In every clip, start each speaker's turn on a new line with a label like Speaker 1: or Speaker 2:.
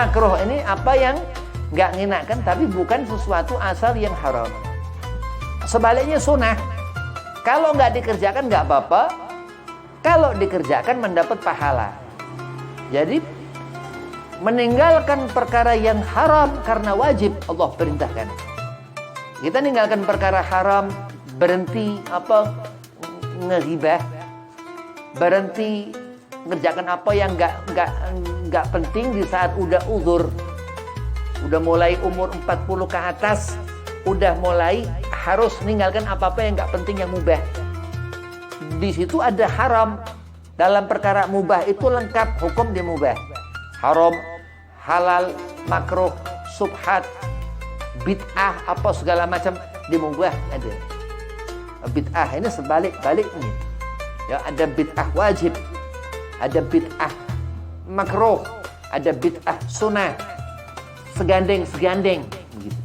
Speaker 1: makruh ini apa yang nggak ngenakan tapi bukan sesuatu asal yang haram. Sebaliknya sunnah, kalau nggak dikerjakan nggak apa-apa, kalau dikerjakan mendapat pahala. Jadi meninggalkan perkara yang haram karena wajib Allah perintahkan. Kita ninggalkan perkara haram, berhenti ngeghibah, berhenti ngerjakan apa yang nggak penting di saat udah uzur, udah mulai umur 40 ke atas, udah mulai harus ninggalkan apa-apa yang nggak penting yang mubah. Di situ ada haram. Dalam perkara mubah itu lengkap hukum di mubah. Haram, halal, makruh, subhat, bid'ah, apa segala macam di mubah ada. Bid'ah ini sebalik-baliknya. Ya, ada bid'ah wajib, ada bid'ah makruh, ada bid'ah sunnah. Segandeng begitu.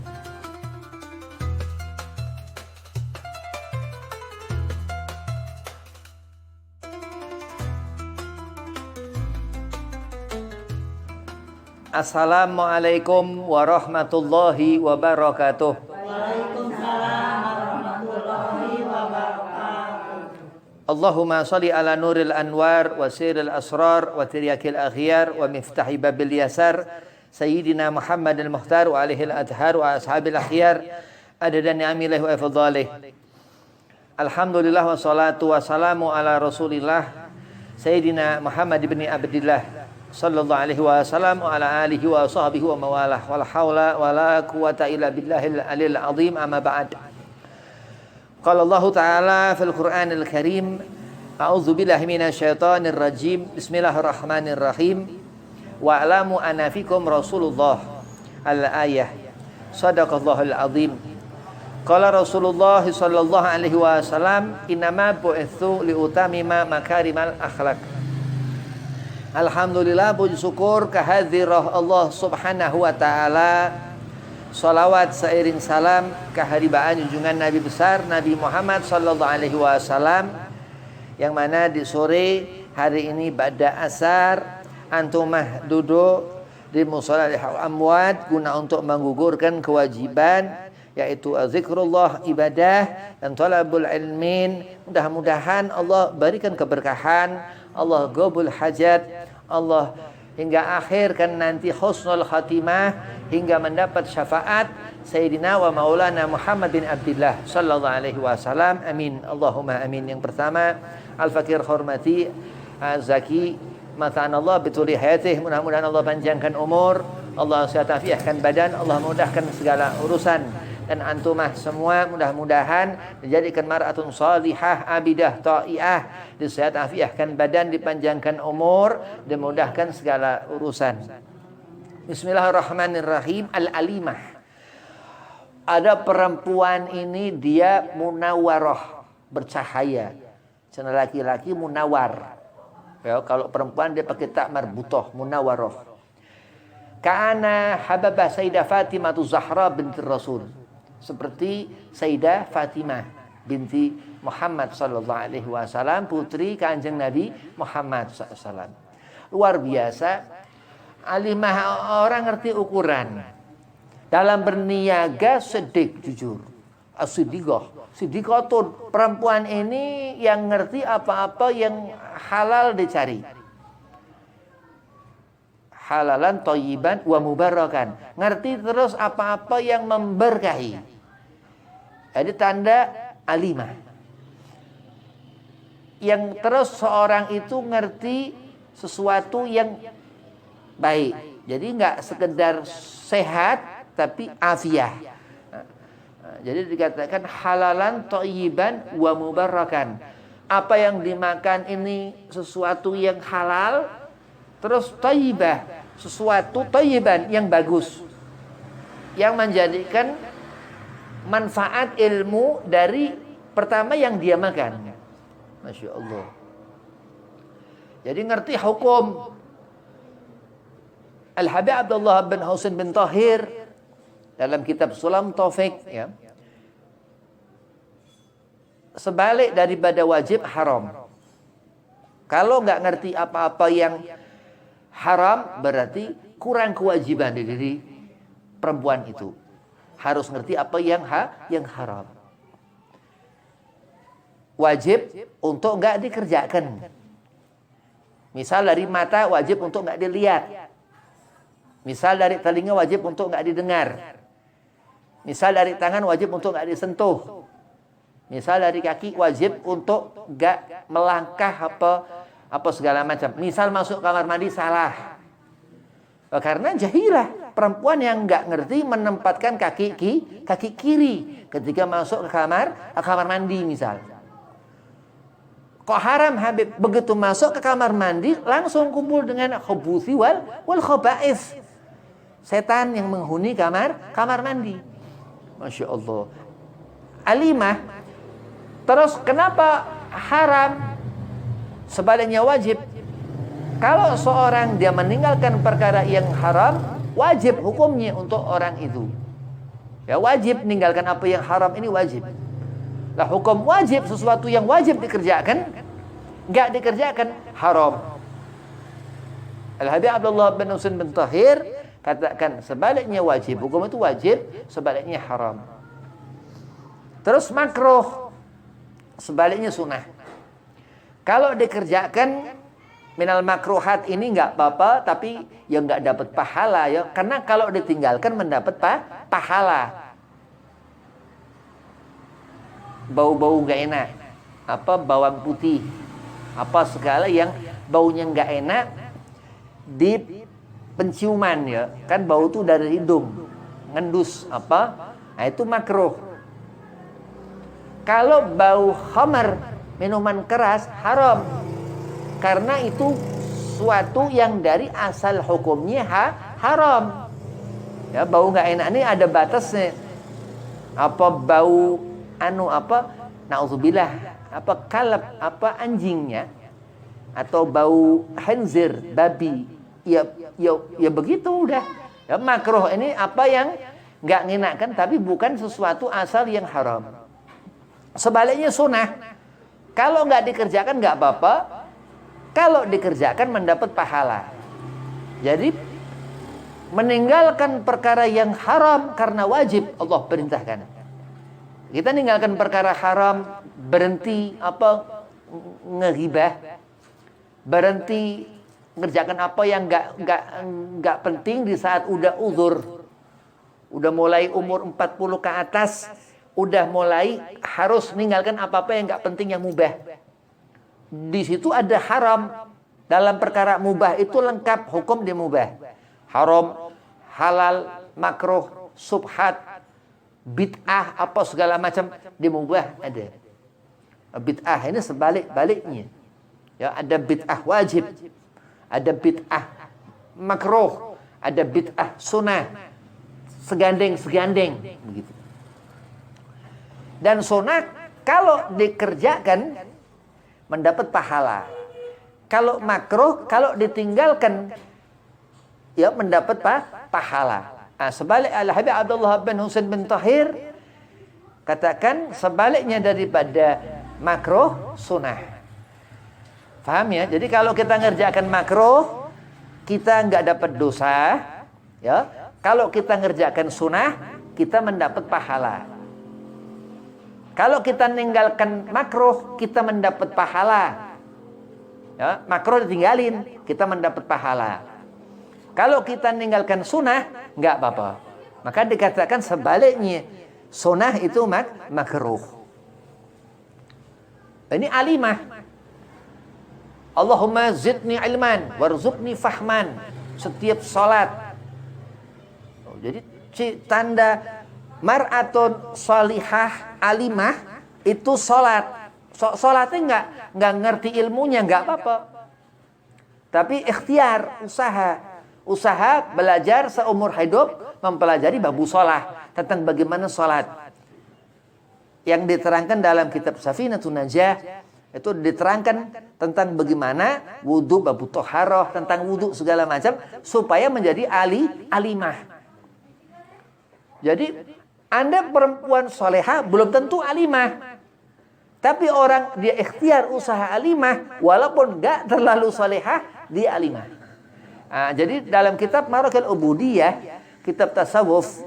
Speaker 1: Assalamualaikum warahmatullahi wabarakatuh.
Speaker 2: Waalaikumsalam warahmatullahi wabarakatuh.
Speaker 1: Allahumma salli ala nuril anwar wa siril asrar wa tiryakil akhyar wa miftahi babil yasar Sayyidina Muhammad al-Mukhtar wa alihil adhar wa ashabil akhyar adada ni'amillah wa ifadhalih. Alhamdulillah wa salatu wa salamu ala rasulillah Sayyidina Muhammad ibn Abdillah sallallahu alaihi wasallam wa ala alihi wa sahbihi wa mawalah wala hawla wala quwata illa billahil alil azim amma ba'd. Qala Allah ta'ala fil Qur'anil Karim a'udzu billahi minasyaitonir rajim bismillahirrahmanirrahim wa alamu anna fikum rasulullah al-ayah sadaqallahul azim. Qala Rasulullah sallallahu alaihi wasallam innama bu'itsu liutamima makarimal akhlaq. Alhamdulillah, puji syukur kehadirat Allah subhanahu wa ta'ala. Salawat seiring salam keharibaan junjungan Nabi besar Nabi Muhammad sallallahu alaihi wasallam, yang mana di sore hari ini ba'da asar antumah duduk di mushola amwat guna untuk menggugurkan kewajiban, yaitu zikrullah, ibadah dan talabul ilmin. Mudah-mudahan Allah berikan keberkahan, Allah qabul hajat, Allah hingga akhir kan nanti husnul khatimah, hingga mendapat syafaat Sayyidina wa Maulana Muhammad bin Abdillah sallallahu alaihi wasallam. Amin. Allahumma amin. Yang pertama, Al-Fakir hormati Zaki mata'anallah bituli hayatih. Mudah-mudahan Allah panjangkan umur, Allah sehat afiahkan badan, Allah mudahkan segala urusan. Dan antumah semua mudah-mudahan dijadikan mar'atun salihah, abidah, ta'iyah, disehat afiahkan badan, dipanjangkan umur, dimudahkan segala urusan. Bismillahirrahmanirrahim. Al-alimah. Ada perempuan ini dia munawwarah, bercahaya. Karena laki-laki munawwar. Ya, kalau perempuan dia pakai tak marbutah, munawwarah. Kana hababah Sayyidah Fatimah Zahra binti Rasul. Seperti Sayyidah Fatimah binti Muhammad sallallahu alaihi wasallam, putri Kanjeng Nabi Muhammad SAW. Luar biasa. Alimah, orang ngerti ukuran. Dalam berniaga sedik, jujur. As-siddiqah. Siddiqatun, perempuan ini yang ngerti apa-apa yang halal dicari. Halalan thayyiban wa mubarakan. Ngerti terus apa-apa yang memberkahi. Jadi tanda alimah. Yang terus seorang itu ngerti sesuatu yang baik. Jadi enggak sekedar sehat tapi afiah. Jadi dikatakan halalan thayyiban wa mubarakan. Apa yang dimakan ini sesuatu yang halal, terus thayyibah, sesuatu thayyiban yang bagus, yang menjadikan manfaat ilmu dari pertama yang dia makan. Masya Allah. Jadi ngerti hukum. Al-Habib Abdullah bin Husain bin Tahir dalam kitab Sulam Taufik, ya, sebalik daripada wajib haram. Kalau nggak ngerti apa-apa yang haram, berarti kurang kewajiban dari diri perempuan itu. Harus ngerti apa yang haram. Wajib untuk enggak dikerjakan. Misal dari mata wajib untuk enggak dilihat. Misal dari telinga wajib untuk enggak didengar. Misal dari tangan wajib untuk enggak disentuh. Misal dari kaki wajib untuk enggak melangkah apa segala macam. Misal masuk kamar mandi salah. Karena jahilah, perempuan yang enggak ngerti menempatkan kaki kiri ketika masuk ke kamar mandi misal. Kok haram Habib? Begitu masuk ke kamar mandi langsung kumpul dengan khubuthi wal khaba'is. Setan yang menghuni kamar mandi. Masya Allah. Alimah. Terus kenapa haram? Sebaliknya wajib. Kalau seorang dia meninggalkan perkara yang haram, wajib hukumnya untuk orang itu. Ya wajib meninggalkan apa yang haram ini wajib. Lah hukum wajib sesuatu yang wajib dikerjakan, enggak dikerjakan haram. Al-Habib Abdullah bin Husain bin Tahir katakan sebaliknya wajib, hukum itu wajib, sebaliknya haram. Terus makruh, sebaliknya sunnah. Kalau dikerjakan minal makruhat ini enggak apa-apa, tapi yang enggak dapat pahala ya, karena kalau ditinggalkan mendapat pahala. Bau-bau enggak enak, apa bawang putih, apa segala yang baunya enggak enak di penciuman ya, kan bau itu dari hidung, ngendus apa, nah itu makruh. Kalau bau khamar, minuman keras haram, karena itu suatu yang dari asal hukumnya haram. Ya bau enggak enak ini ada batasnya. Apa bau na'udzubillah, apa kalab, apa anjingnya, atau bau khinzir, babi, ya begitu udah. Ya, makruh ini apa yang nggak ngenakkan, tapi bukan sesuatu asal yang haram. Sebaliknya sunnah, kalau nggak dikerjakan nggak apa-apa, kalau dikerjakan mendapat pahala. Jadi meninggalkan perkara yang haram karena wajib Allah perintahkan. Kita ninggalkan perkara haram, berhenti ngeghibah, berhenti ngerjakan apa yang enggak penting di saat udah uzur. Udah mulai umur 40 ke atas, udah mulai harus ninggalkan apa-apa yang enggak penting yang mubah. Di situ ada haram. Dalam perkara mubah itu lengkap hukum di mubah. Haram, halal, makruh, subhat, bid'ah apa segala macam di mubah ada. Bid'ah ini sebalik-baliknya. Ya, ada bid'ah wajib, ada bid'ah makruh, ada bid'ah sunnah. Segandeng begitu. Dan sunnah kalau dikerjakan mendapat pahala. Kalau makruh kalau ditinggalkan ya mendapat pahala. Nah, sebalik Al-Habib Abdullah bin Husain bin Tahir katakan sebaliknya daripada makruh sunnah. Paham ya? Jadi kalau kita ngerjakan makruh kita nggak dapat dosa, ya. Kalau kita ngerjakan sunnah kita mendapat pahala. Kalau kita meninggalkan makruh kita mendapat pahala. Ya, makruh ditinggalin kita mendapat pahala. Kalau kita meninggalkan sunnah, enggak apa-apa. Maka dikatakan sebaliknya, sunnah itu makruh. Ini alimah. Allahumma zidni ilman, warzuqni fahman. Setiap salat. Jadi tanda mar'atun salihah alimah itu salat. Salatnya enggak ngerti ilmunya, enggak apa-apa. Tapi ikhtiar, usaha belajar seumur hidup mempelajari babu sholat, tentang bagaimana sholat yang diterangkan dalam kitab Safinatun Najah. Itu diterangkan tentang bagaimana wudhu, babu toharoh, tentang wudhu segala macam supaya menjadi alimah. Jadi Anda perempuan soleha belum tentu alimah, tapi orang dia ikhtiar usaha alimah walaupun gak terlalu soleha dia alimah. Jadi dalam kitab Marakil Ubudiyah, kitab tasawuf,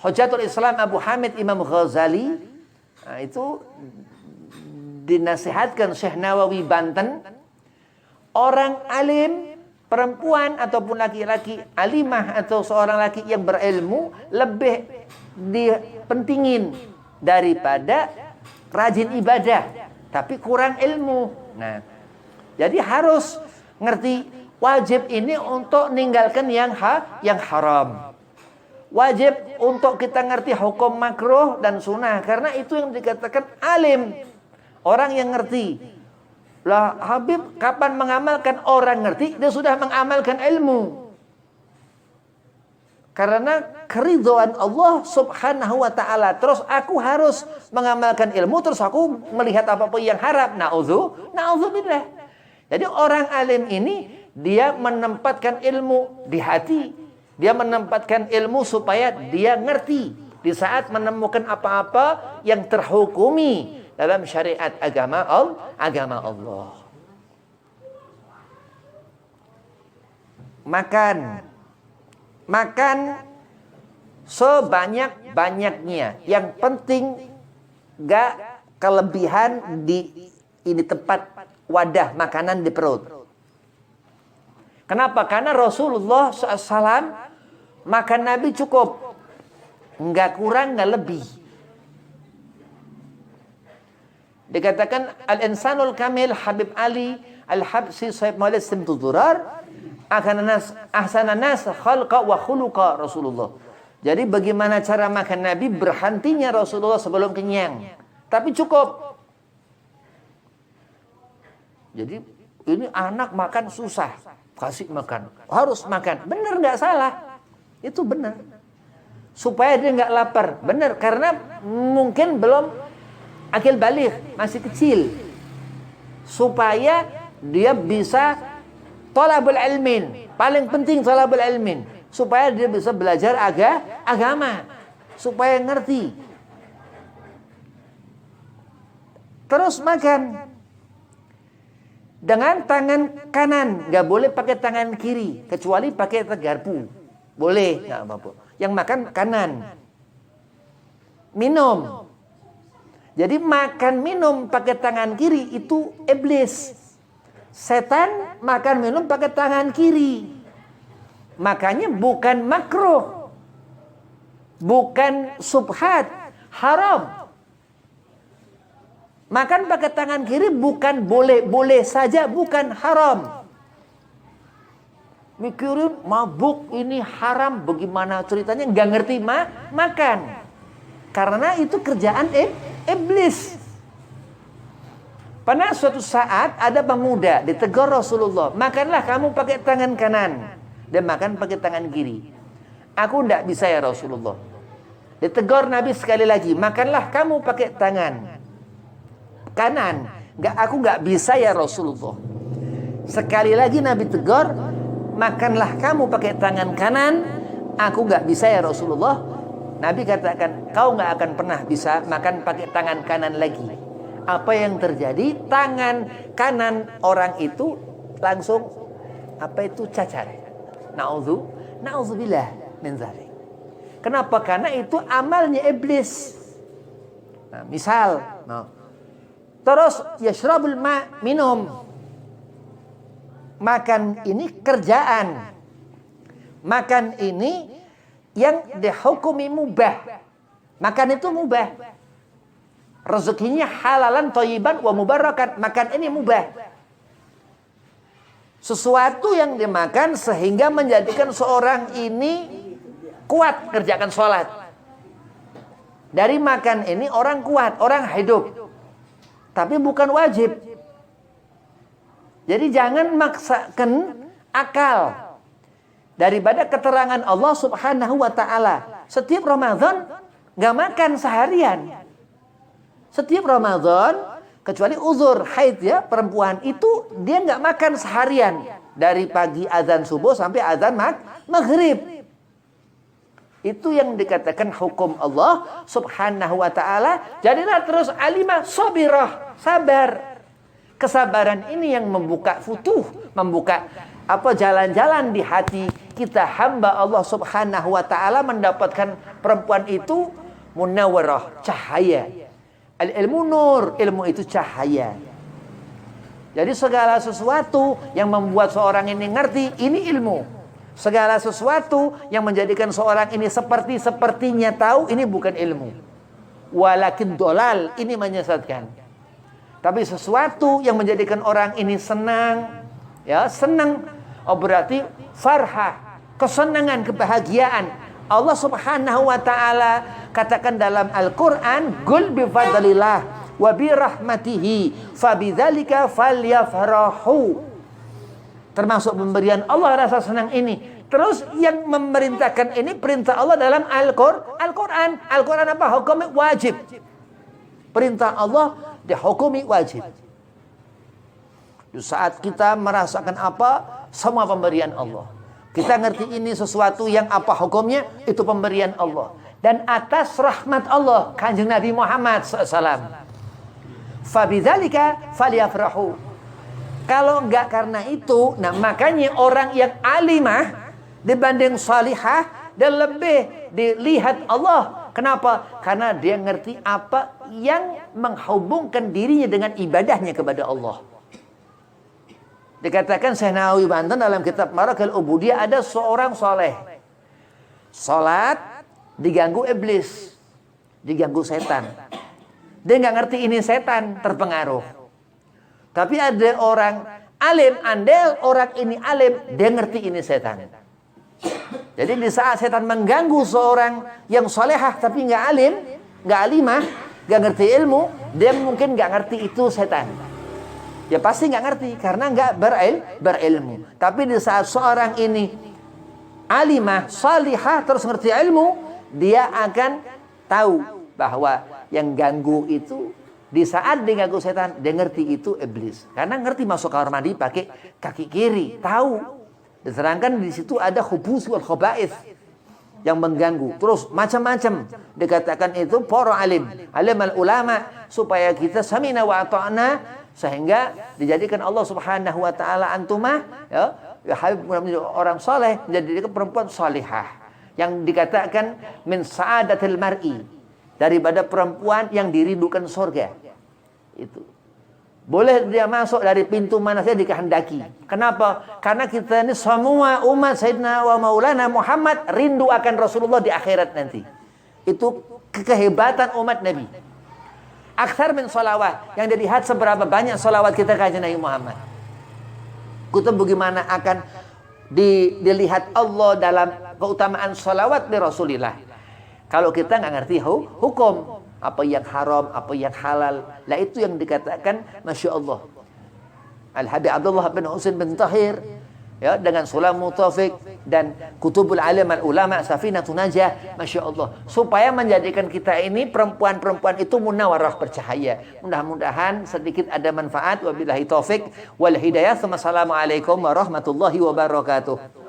Speaker 1: Hujatul Islam Abu Hamid Imam Ghazali, itu dinasihatkan Syekh Nawawi Banten, orang alim, perempuan ataupun laki-laki, alimah atau seorang laki yang berilmu lebih dipentingin daripada rajin ibadah tapi kurang ilmu. Nah, jadi harus ngerti wajib ini untuk ninggalkan yang haram. Wajib untuk kita ngerti hukum makruh dan sunnah, karena itu yang dikatakan alim, orang yang ngerti. Lah Habib kapan mengamalkan? Orang ngerti dia sudah mengamalkan ilmu. Karena keridhaan Allah Subhanahu wa taala. Terus aku harus mengamalkan ilmu, terus aku melihat apapun yang haram. Na'udzubillah. Jadi orang alim ini dia menempatkan ilmu di hati. Dia menempatkan ilmu supaya dia ngerti di saat menemukan apa-apa yang terhukumi dalam syariat agama Allah. Makan sebanyak-banyaknya. Yang penting gak kelebihan di ini tempat wadah makanan di perut. Kenapa? Karena Rasulullah SAW makan Nabi cukup, nggak kurang nggak lebih. Dikatakan al-insanul kamil Habib Ali Al-Habsi Sahib Maulid Simtudurar ahsanan nas khalqa wa khuluqa Rasulullah. Jadi bagaimana cara makan Nabi, berhentinya Rasulullah sebelum kenyang, tapi cukup. Jadi ini anak makan susah, kasih makan, harus makan. Benar nggak salah, itu benar. Supaya dia nggak lapar, benar. Karena mungkin belum akil balik, masih kecil, supaya dia bisa thalabul ilmin. Paling penting thalabul ilmin, supaya dia bisa belajar agama, supaya ngerti. Terus makan dengan tangan kanan, nggak boleh pakai tangan kiri, kecuali pakai garpu, boleh, nggak apa-apa. Yang makan kanan. Minum. Jadi makan minum pakai tangan kiri itu iblis. Setan makan minum pakai tangan kiri. Makanya bukan makruh, bukan subhat, haram. Makan pakai tangan kiri bukan boleh saja, bukan haram. Mikirin mabuk ini haram, bagaimana ceritanya, nggak ngerti makan. Karena itu kerjaan iblis. Pada suatu saat ada pemuda ditegur Rasulullah, makanlah kamu pakai tangan kanan dan makan pakai tangan kiri. Aku tidak bisa ya Rasulullah. Ditegur Nabi sekali lagi, makanlah kamu pakai tangan kanan. Aku nggak bisa ya Rasulullah. Sekali lagi Nabi tegur, makanlah kamu pakai tangan kanan. Aku nggak bisa ya Rasulullah. Nabi katakan, kau nggak akan pernah bisa makan pakai tangan kanan lagi. Apa yang terjadi? Tangan kanan orang itu langsung cacat. Na'udzubillah min dzalik. Kenapa? Karena itu amalnya iblis. Nah, misal, terus yashrabul minum. Makan ini kerjaan. Makan ini yang dihukumi mubah. Makan itu mubah. Rezekinya halalan thayyiban wa mubarakan. Makan ini mubah. Sesuatu yang dimakan sehingga menjadikan seorang ini kuat kerjakan sholat. Dari makan ini orang kuat, orang hidup. Tapi bukan wajib. Jadi jangan maksakan akal. Daripada keterangan Allah Subhanahu wa ta'ala. Setiap Ramadan gak makan seharian. Setiap Ramadan, kecuali uzur haid ya, perempuan itu dia gak makan seharian. Dari pagi azan subuh sampai azan maghrib. Itu yang dikatakan hukum Allah Subhanahu wa ta'ala. Jadilah terus alimah sabirah, sabar. Kesabaran ini yang membuka futuh, membuka apa jalan-jalan di hati kita hamba Allah Subhanahu wa taala mendapatkan perempuan itu munawwarah, cahaya. Al-ilmu nur, ilmu itu cahaya. Jadi segala sesuatu yang membuat seorang ini ngerti, ini ilmu. Segala sesuatu yang menjadikan seorang ini sepertinya tahu, ini bukan ilmu. Walakin dolal, ini menyesatkan. Tapi sesuatu yang menjadikan orang ini senang, ya senang, berarti farhah, kesenangan, kebahagiaan. Allah Subhanahu wa taala katakan dalam Al-Qur'an, "Qul bi fadlillah wa bi rahmatihi fabidzalika falyafrahu." Termasuk pemberian Allah rasa senang ini. Terus yang memerintahkan ini perintah Allah dalam Al-Qur'an. Al-Qur'an apa? Hukum wajib. Perintah Allah dihukumi wajib. Di saat kita merasakan apa? Semua pemberian Allah. Kita ngerti ini sesuatu yang apa hukumnya? Itu pemberian Allah. Dan atas rahmat Allah, Kanjeng Nabi Muhammad SAW. Fabidzalika falyafrahu. Kalau enggak karena itu, nah makanya orang yang alimah dibanding salihah dan lebih dilihat Allah. Kenapa? Karena dia ngerti apa yang menghubungkan dirinya dengan ibadahnya kepada Allah. Dikatakan Syekh Nawawi Banten dalam kitab Marakil Ubudiyah, ada seorang soleh. Salat diganggu iblis, diganggu setan. Dia nggak ngerti ini setan, terpengaruh. Tapi ada orang alim, andel orang ini alim, dia ngerti ini setan. Jadi di saat setan mengganggu seorang yang solehah tapi nggak alim, nggak alimah, nggak ngerti ilmu, dia mungkin nggak ngerti itu setan. Ya pasti nggak ngerti karena nggak berilmu. Tapi di saat seorang ini alimah, salihah, terus ngerti ilmu, dia akan tahu bahwa yang ganggu itu di saat dia ganggu setan, dia ngerti itu iblis. Karena ngerti masuk kamar mandi pakai kaki kiri, tahu. Diterangkan di situ ada khubus wal khaba'ith yang mengganggu. Terus macam-macam dikatakan itu para alim al ulama, supaya kita samina wa ata'na, sehingga dijadikan Allah Subhanahu wa taala antumah ya orang saleh, menjadikan perempuan salihah yang dikatakan min sa'adatil mar'i, daripada perempuan yang dirindukan surga. Itu boleh dia masuk dari pintu mana saja dikehendaki. Kenapa? Karena kita ini semua umat Sayyidina wa Maulana Muhammad rindu akan Rasulullah di akhirat nanti. Itu kehebatan umat Nabi. Aksar min salawat, yang dilihat seberapa banyak salawat kita ke Nabi Muhammad. Kita bagaimana akan dilihat Allah dalam keutamaan salawat di Rasulillah. Kalau kita nggak ngerti hukum, apa yang haram, apa yang halal, lah itu yang dikatakan Masya Allah. Al-Habib Abdullah bin Husain bin Tahir, ya, dengan Sulamu Taufik dan Kutubul Alim al-Ulama Safinatun Najah, Masya Allah, supaya menjadikan kita ini perempuan-perempuan itu munawwarah, bercahaya. Mudah-mudahan sedikit ada manfaat. Wabillahi taufik wal hidayah. Assalamualaikum warahmatullahi wabarakatuh.